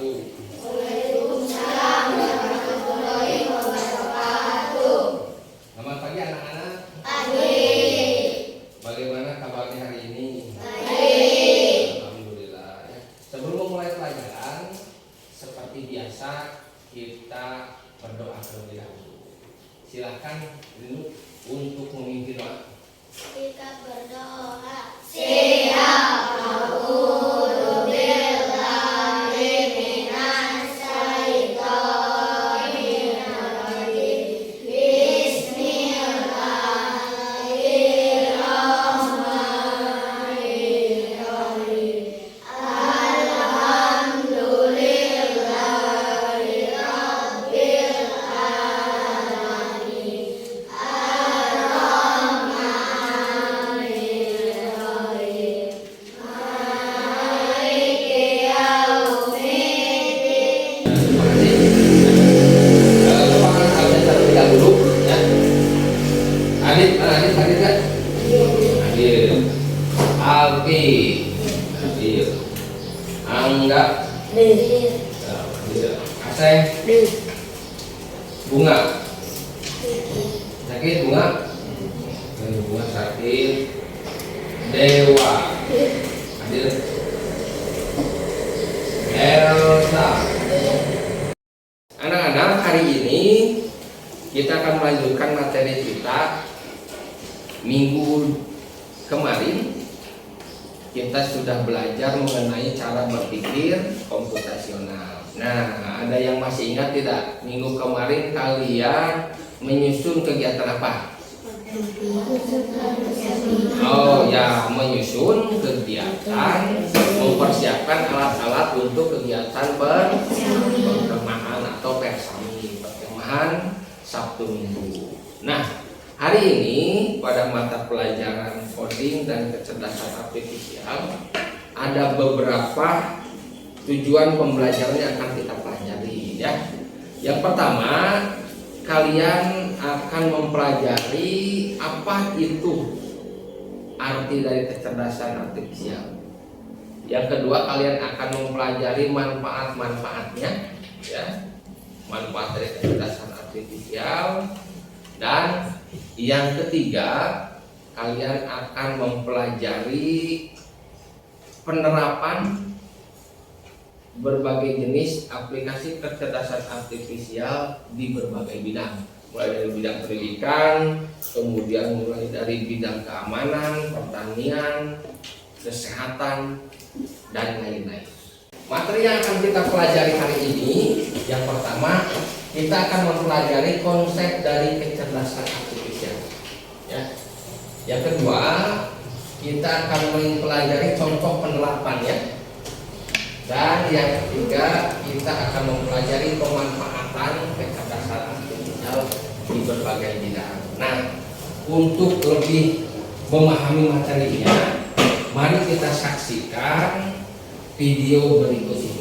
wabarakatuh. Waalaikumsalam warahmatullahi wabarakatuh. Selamat pagi anak-anak. Pagi. Bagaimana kabarnya hari ini? Baik. Alhamdulillah. Sebelum memulai pelajaran, seperti biasa kita berdoa terlebih dahulu. Silakan dulu untuk memimpin doa. Kita berdoa. Siap. Alfi, Angga, Aseng, Bunga, sakit Bunga, Bunga sakit, Dewa, hadir, Elsa. Anak-anak, hari ini kita akan melanjutkan materi kita. Minggu kemarin kita sudah belajar mengenai cara berpikir komputasional. Nah, ada yang masih ingat tidak? Minggu kemarin kalian menyusun kegiatan apa? Oh ya, menyusun kegiatan, mempersiapkan alat-alat untuk kegiatan perkemahan atau persami, perkemahan Sabtu Minggu. Nah, hari ini pada mata pelajaran coding dan kecerdasan artifisial ada beberapa tujuan pembelajaran yang akan kita pelajari ya. Yang pertama, kalian akan mempelajari apa itu arti dari kecerdasan artifisial. Yang kedua, kalian akan mempelajari manfaat-manfaatnya ya. Manfaat dari kecerdasan artifisial. Dan yang ketiga, kalian akan mempelajari penerapan berbagai jenis aplikasi kecerdasan artifisial di berbagai bidang, mulai dari bidang pendidikan, kemudian mulai dari bidang keamanan, pertanian, kesehatan, dan lain-lain. Materi yang akan kita pelajari hari ini, yang pertama, kita akan mempelajari konsep dari kecerdasan artifisial ya. Yang kedua, kita akan mempelajari contoh penerapannya. Dan yang ketiga, kita akan mempelajari pemanfaatan kecerdasan artifisial di berbagai bidang. Nah, untuk lebih memahami materinya, mari kita saksikan video berikut ini.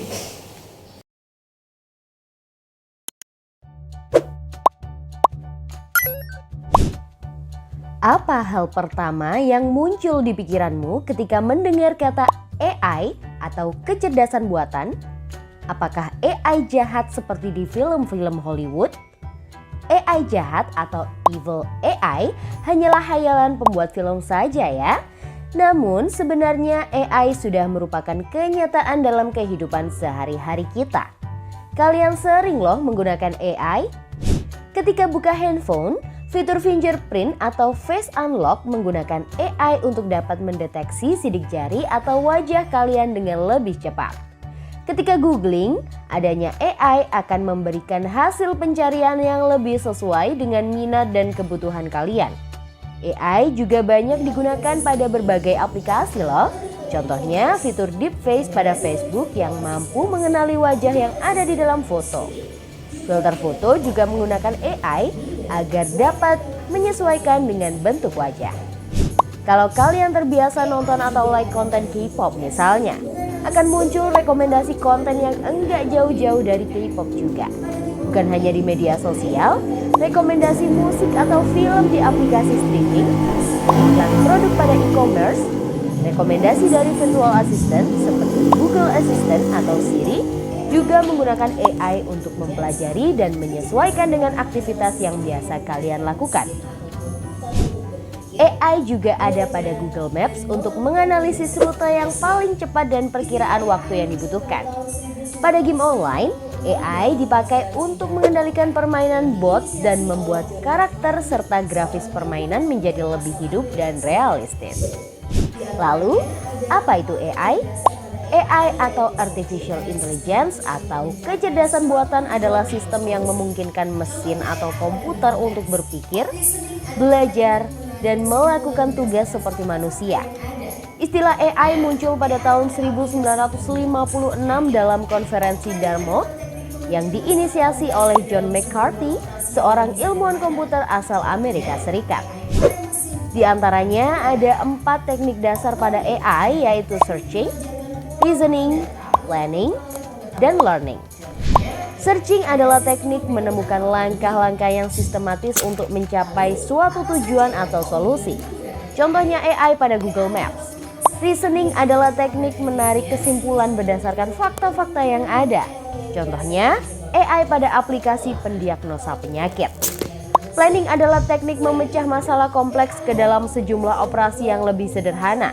Apa hal pertama yang muncul di pikiranmu ketika mendengar kata AI atau kecerdasan buatan? Apakah AI jahat seperti di film-film Hollywood? AI jahat atau evil AI hanyalah hayalan pembuat film saja ya. Namun sebenarnya AI sudah merupakan kenyataan dalam kehidupan sehari-hari kita. Kalian sering loh menggunakan AI? Ketika buka handphone, fitur fingerprint atau face unlock menggunakan AI untuk dapat mendeteksi sidik jari atau wajah kalian dengan lebih cepat. Ketika googling, adanya AI akan memberikan hasil pencarian yang lebih sesuai dengan minat dan kebutuhan kalian. AI juga banyak digunakan pada berbagai aplikasi loh. Contohnya fitur deepface pada Facebook yang mampu mengenali wajah yang ada di dalam foto. Filter foto juga menggunakan AI agar dapat menyesuaikan dengan bentuk wajah. Kalau kalian terbiasa nonton atau like konten K-pop misalnya, akan muncul rekomendasi konten yang enggak jauh-jauh dari K-pop juga. Bukan hanya di media sosial, rekomendasi musik atau film di aplikasi streaming, iklan produk pada e-commerce, rekomendasi dari virtual assistant seperti Google Assistant atau Siri, juga menggunakan AI untuk mempelajari dan menyesuaikan dengan aktivitas yang biasa kalian lakukan. AI juga ada pada Google Maps untuk menganalisis rute yang paling cepat dan perkiraan waktu yang dibutuhkan. Pada game online, AI dipakai untuk mengendalikan permainan bot dan membuat karakter serta grafis permainan menjadi lebih hidup dan realistis. Lalu, apa itu AI? AI atau Artificial Intelligence atau kecerdasan buatan adalah sistem yang memungkinkan mesin atau komputer untuk berpikir, belajar, dan melakukan tugas seperti manusia. Istilah AI muncul pada tahun 1956 dalam konferensi Dartmouth yang diinisiasi oleh John McCarthy, seorang ilmuwan komputer asal Amerika Serikat. Di antaranya ada 4 teknik dasar pada AI, yaitu searching, reasoning, planning, dan learning. Searching adalah teknik menemukan langkah-langkah yang sistematis untuk mencapai suatu tujuan atau solusi. Contohnya AI pada Google Maps. Reasoning adalah teknik menarik kesimpulan berdasarkan fakta-fakta yang ada. Contohnya AI pada aplikasi pendiagnosa penyakit. Planning adalah teknik memecah masalah kompleks ke dalam sejumlah operasi yang lebih sederhana.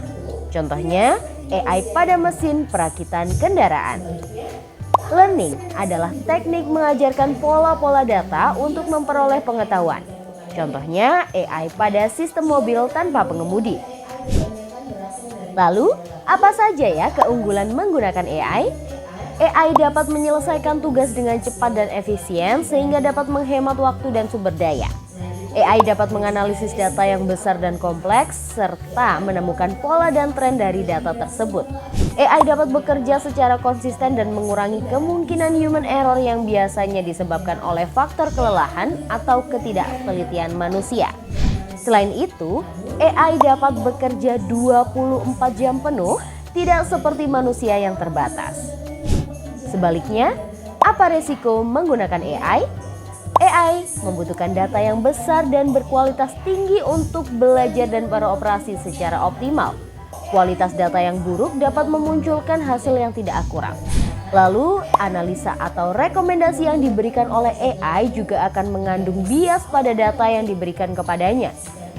Contohnya AI pada mesin perakitan kendaraan. Learning adalah teknik mengajarkan pola-pola data untuk memperoleh pengetahuan. Contohnya AI pada sistem mobil tanpa pengemudi. Lalu, apa saja ya keunggulan menggunakan AI? AI dapat menyelesaikan tugas dengan cepat dan efisien sehingga dapat menghemat waktu dan sumber daya. AI dapat menganalisis data yang besar dan kompleks serta menemukan pola dan tren dari data tersebut. AI dapat bekerja secara konsisten dan mengurangi kemungkinan human error yang biasanya disebabkan oleh faktor kelelahan atau ketidaktelitian manusia. Selain itu, AI dapat bekerja 24 jam penuh, tidak seperti manusia yang terbatas. Sebaliknya, apa resiko menggunakan AI? AI membutuhkan data yang besar dan berkualitas tinggi untuk belajar dan beroperasi secara optimal. Kualitas data yang buruk dapat memunculkan hasil yang tidak akurat. Lalu, analisa atau rekomendasi yang diberikan oleh AI juga akan mengandung bias pada data yang diberikan kepadanya.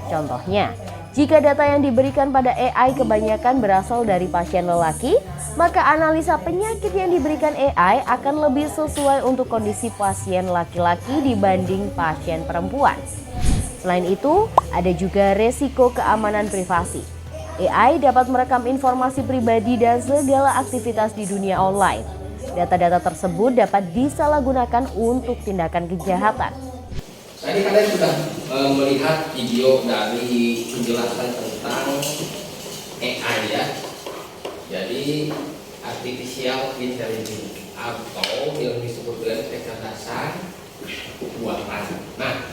Contohnya, jika data yang diberikan pada AI kebanyakan berasal dari pasien lelaki, maka analisa penyakit yang diberikan AI akan lebih sesuai untuk kondisi pasien laki-laki dibanding pasien perempuan. Selain itu, ada juga resiko keamanan privasi. AI dapat merekam informasi pribadi dan segala aktivitas di dunia online. Data-data tersebut dapat disalahgunakan untuk tindakan kejahatan. Tadi kalian sudah melihat video dari penjelasan tentang AI ya. Jadi artificial intelligence atau yang disebut dengan kecerdasan buatan. Nah,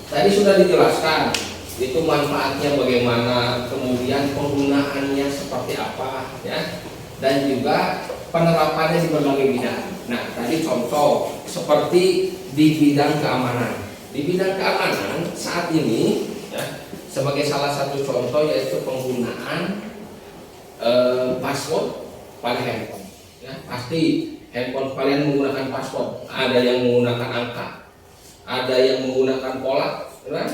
tadi sudah dijelaskan itu manfaatnya bagaimana, kemudian penggunaannya seperti apa ya, dan juga penerapannya di berbagai bidang. Nah, tadi contoh seperti di bidang keamanan. Di bidang keamanan saat ini ya, sebagai salah satu contoh yaitu penggunaan password pada handphone. Ya, pasti handphone kalian menggunakan password. Ada yang menggunakan angka, ada yang menggunakan pola, ya?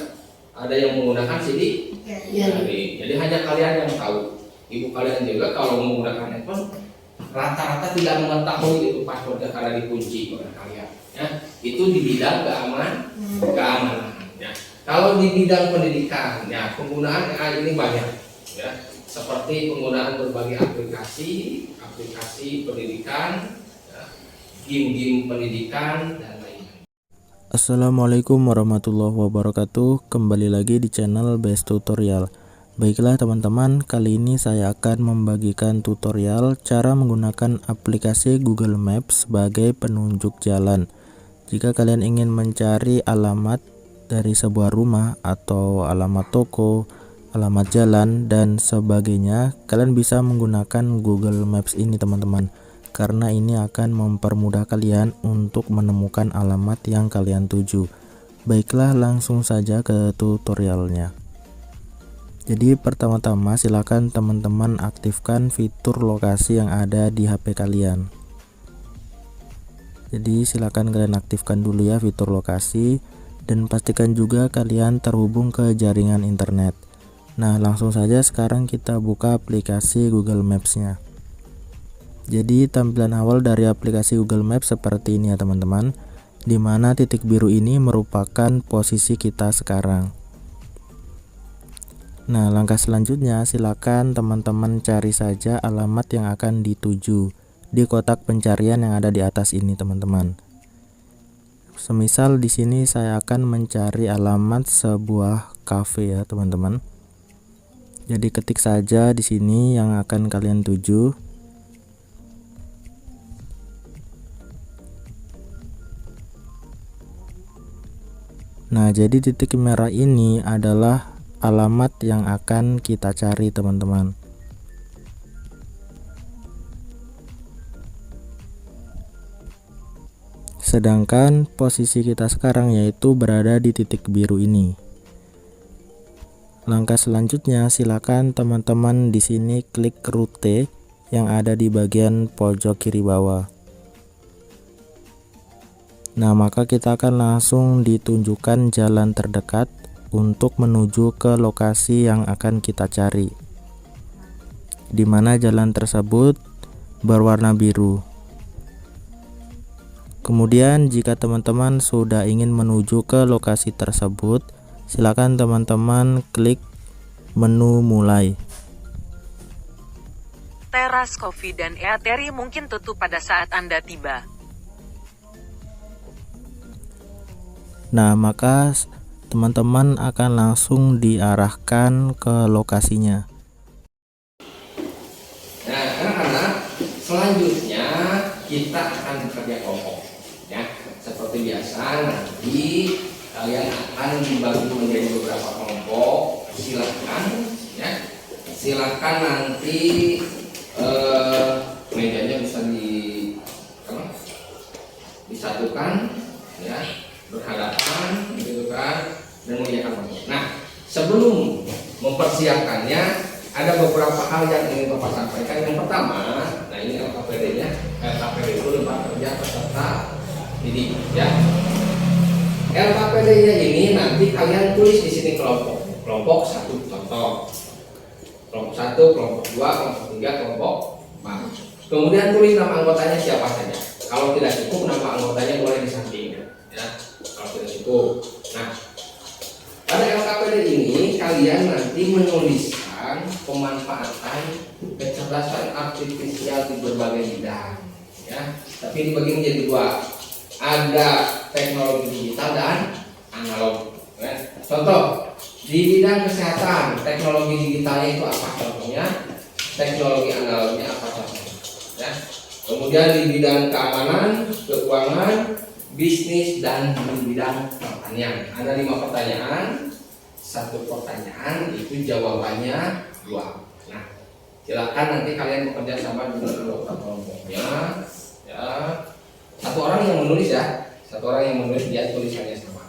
Ada yang menggunakan sidik jari. Jadi hanya kalian yang tahu. Ibu kalian juga kalau menggunakan handphone rata-rata tidak mengetahui itu passwordnya karena dikunci oleh kalian. Ya, itu di bidang keamanan. Ya. Kalau di bidang pendidikan, ya penggunaan AI ini banyak. Ya. Seperti penggunaan berbagai aplikasi pendidikan, ya, game-game pendidikan dan lain-lain. Assalamualaikum warahmatullahi wabarakatuh. Kembali lagi di channel Best Tutorial. Baiklah teman-teman, kali ini saya akan membagikan tutorial cara menggunakan aplikasi Google Maps sebagai penunjuk jalan. Jika kalian ingin mencari alamat dari sebuah rumah atau alamat toko, alamat jalan dan sebagainya, kalian bisa menggunakan Google Maps ini teman-teman, karena ini akan mempermudah kalian untuk menemukan alamat yang kalian tuju. Baiklah, langsung saja ke tutorialnya. Jadi pertama-tama silakan teman-teman aktifkan fitur lokasi yang ada di HP kalian. Jadi silakan kalian aktifkan dulu ya fitur lokasi, dan pastikan juga kalian terhubung ke jaringan internet. Nah, langsung saja sekarang kita buka aplikasi Google Maps-nya. Jadi tampilan awal dari aplikasi Google Maps seperti ini ya teman-teman, dimana titik biru ini merupakan posisi kita sekarang. Nah, langkah selanjutnya silakan teman-teman cari saja alamat yang akan dituju di kotak pencarian yang ada di atas ini teman-teman. Semisal di sini saya akan mencari alamat sebuah cafe ya teman-teman. Jadi ketik saja di sini yang akan kalian tuju. Nah, jadi titik merah ini adalah alamat yang akan kita cari teman-teman. Sedangkan posisi kita sekarang yaitu berada di titik biru ini. Langkah selanjutnya silakan teman-teman di sini klik rute yang ada di bagian pojok kiri bawah. Nah, maka kita akan langsung ditunjukkan jalan terdekat untuk menuju ke lokasi yang akan kita cari, di mana jalan tersebut berwarna biru. Kemudian jika teman-teman sudah ingin menuju ke lokasi tersebut, silakan teman-teman klik menu mulai. Teras Coffee dan Eatery mungkin tutup pada saat Anda tiba. Nah, maka teman-teman akan langsung diarahkan ke lokasinya. Nah, anak-anak, selanjutnya kita akan bekerja kelompok. Ya, seperti biasa nanti kalian akan dibagi menjadi beberapa kelompok. Silakan nanti mejanya bisa disatukan, ya, berhadapan, gitu kan, dan mengerjakan kelompok. Nah, sebelum mempersiapkannya, ada beberapa hal yang ingin Bapak sampaikan. Yang pertama, nah ini LKPD-nya. LKPD itu lembaga kerja peserta didik, ya. LKPD-nya ini nanti kalian tulis di sini kelompok. Kelompok 1 contoh. Kelompok 1, kelompok 2, kelompok 3, kelompok 4. Kemudian tulis nama anggotanya siapa saja. Kalau tidak cukup, nama anggotanya boleh di samping, ya. Kalau tidak cukup. Nah, pada LKPD ini kalian nanti menuliskan pemanfaatan kecerdasan artifisial di berbagai bidang, ya. Tapi dibagi menjadi 2. Ada teknologi digital dan analog, ya. Contoh di bidang kesehatan, teknologi digitalnya itu apa contohnya? Teknologi analognya apa contohnya? Ya. Kemudian di bidang keamanan, keuangan, bisnis, dan di bidang pertanian. Ada 5 pertanyaan. 1 pertanyaan itu jawabannya 2. Nah, silakan nanti kalian bekerja sama dengan anggota kelompoknya, ya. 1 orang yang menulis, ya. 1 orang yang menulis, dia tulisannya sama.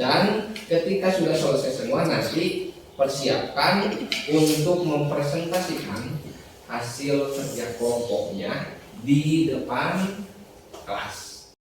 Dan ketika sudah selesai semua, nanti persiapkan untuk mempresentasikan hasil kerja kelompoknya di depan kelas.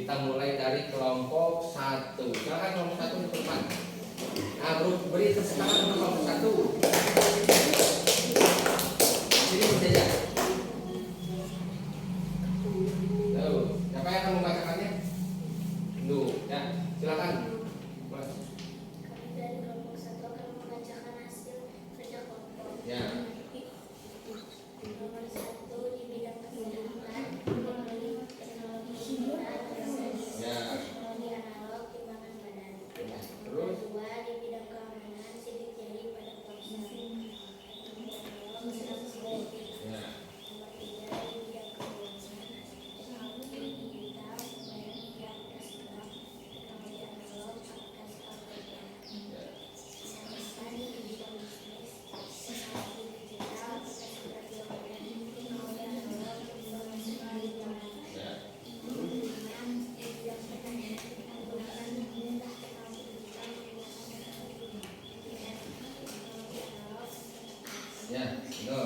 Kita mulai dari kelompok 1. Silakan kelompok 1 ke depan. Nah, beri sekarang untuk kelompok 1. Sini saja. Lalu, siapa yang akan membacakannya? Duh, ya, silakan. Mas. Kami dari kelompok 1 akan membacakan hasil kerja kelompok. Ya. Nomor 1 di bidang kesehatan, teknologi digital, Ya. teknologi analog, timbangan badan. Terus? Nomor 2 di bidang keamanan, sidik jari pada ponsel. Teknologi analog, security. Ya. Nomor 3 di bidang keuangan, teknologi digital, pembayaran via aplikasi bank, teknologi analog, aplikasi pembayaran. Ya. Nomor 4 di bidang bisnis, teknologi digital, aplikasi perfilman, teknologi analog, informasi keuangan. Ya. Nomor 5 di bidang pertanian, penggunaan pemerintah teknologi digital, penggunaan teknologi analog. Ya, itu.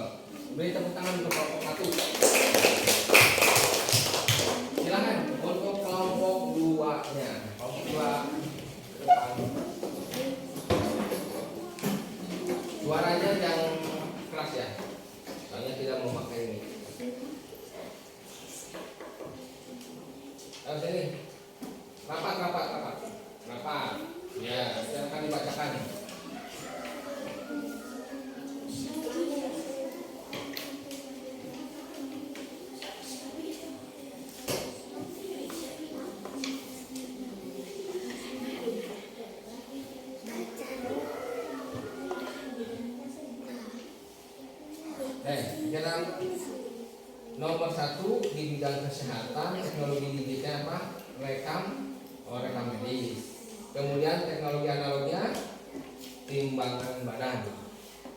Beri tepuk tangan untuk kelompok 1. Silakan untuk kelompok 2-nya. Kelompok 2 ke depan. Suaranya yang keras ya. Soalnya tidak memakai ini. Ayo sini. Rapat. Ya, silakan dibacakan. Dalam nomor 1 di bidang kesehatan, teknologi digital apa? Rekam medis. Kemudian teknologi analognya timbangan badan.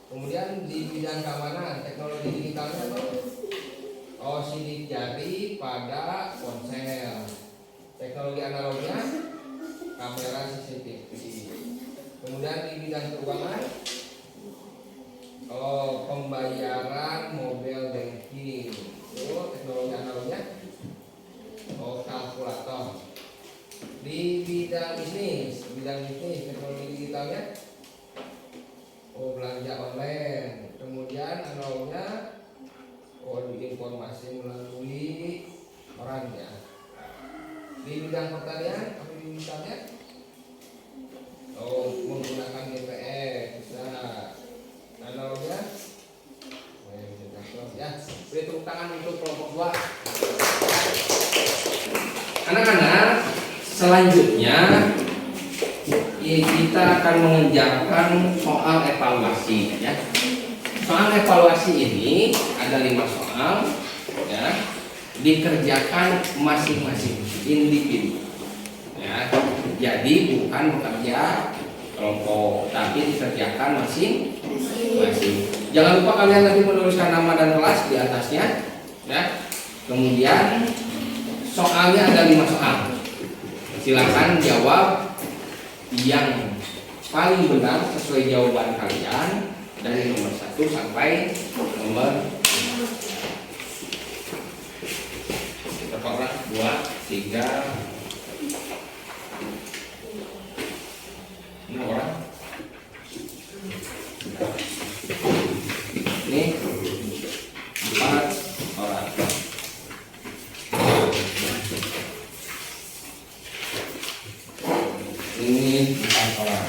Kemudian di bidang keamanan, teknologi digitalnya apa? Oh, sidik jari pada ponsel. Teknologi analognya kamera CCTV. Kemudian di bidang keuangan, oh, pembayaran mobile banking. Itu teknologi analognya. Oh, kalkulator. Di bidang bisnis teknologi digitalnya. Oh, belanja online. Kemudian analognya, oh, informasi melalui orang ya. Di bidang pertanian, apa di misalnya? Oh, menggunakan GPS bisa. Analognya, ya, beri tepuk tangan untuk kelompok 2. Anak-anak, selanjutnya kita akan mengerjakan soal evaluasi ya. Soal evaluasi ini ada 5 soal ya, dikerjakan masing-masing individu ya. Jadi bukan bekerja kelompok, tapi dikerjakan masing-masing. Jangan lupa kalian nanti menuliskan nama dan kelas di atasnya ya. Kemudian soalnya ada 5 soal. Silakan jawab yang paling benar sesuai jawaban kalian dari nomor 1 sampai nomor 2, 3, 6 orang. Ini 4 orang. Ini 4 orang.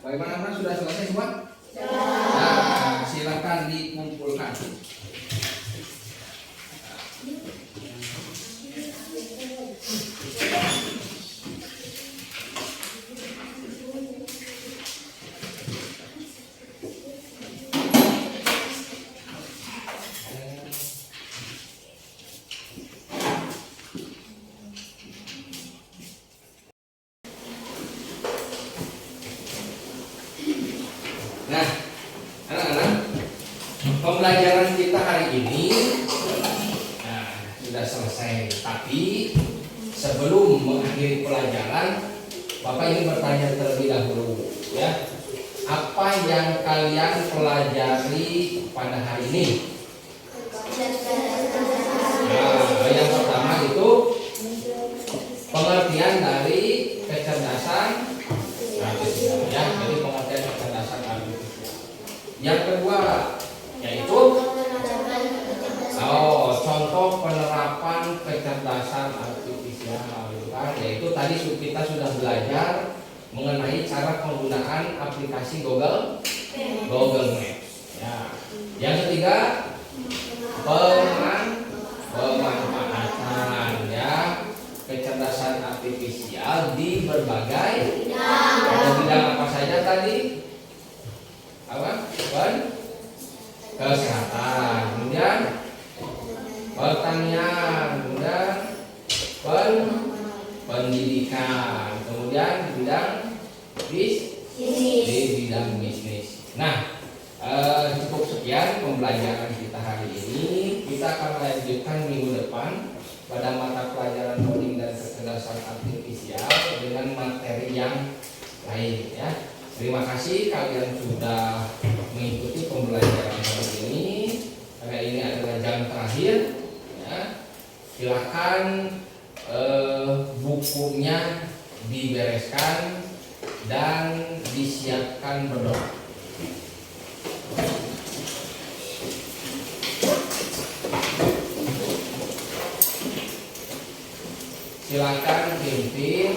Bagaimana, sudah selesai semua? Nah, silakan dikumpulkan. Nah, anak-anak, pembelajaran kita hari ini sudah selesai. Tapi sebelum mengakhiri pelajaran, Bapak ingin bertanya terlebih dahulu, ya. Apa yang kalian pelajari pada hari ini? Nah, yang pertama itu pengertian dari kecerdasan artifisial, ya. Jadi pengertian kecerdasan artifisial. Yang kedua yaitu contoh penerapan kecerdasan artifisial, kan? Yaitu tadi kita sudah belajar mengenai cara penggunaan aplikasi Google Maps. Ya. Yang ketiga pemanfaatan, ya, kecerdasan artifisial di berbagai bidang. Apa saja tadi? Apa? Kesehatan, kemudian pertanian, kemudian pendidikan, kemudian di bidang bisnis. Nah, cukup sekian pembelajaran kita hari ini. Kita akan lanjutkan minggu depan pada mata pelajaran coding dan kecerdasan artifisial dengan materi yang lain, ya. Terima kasih kalian sudah mengikuti pembelajaran hari ini. Karena ini adalah jam terakhir, ya. Silakan bukunya dibereskan dan disiapkan berdoa. Silakan pimpin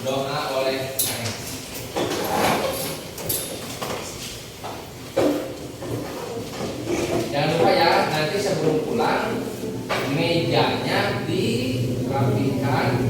doa oleh saya. Jangan lupa ya, nanti sebelum pulang mejanya dirapikan,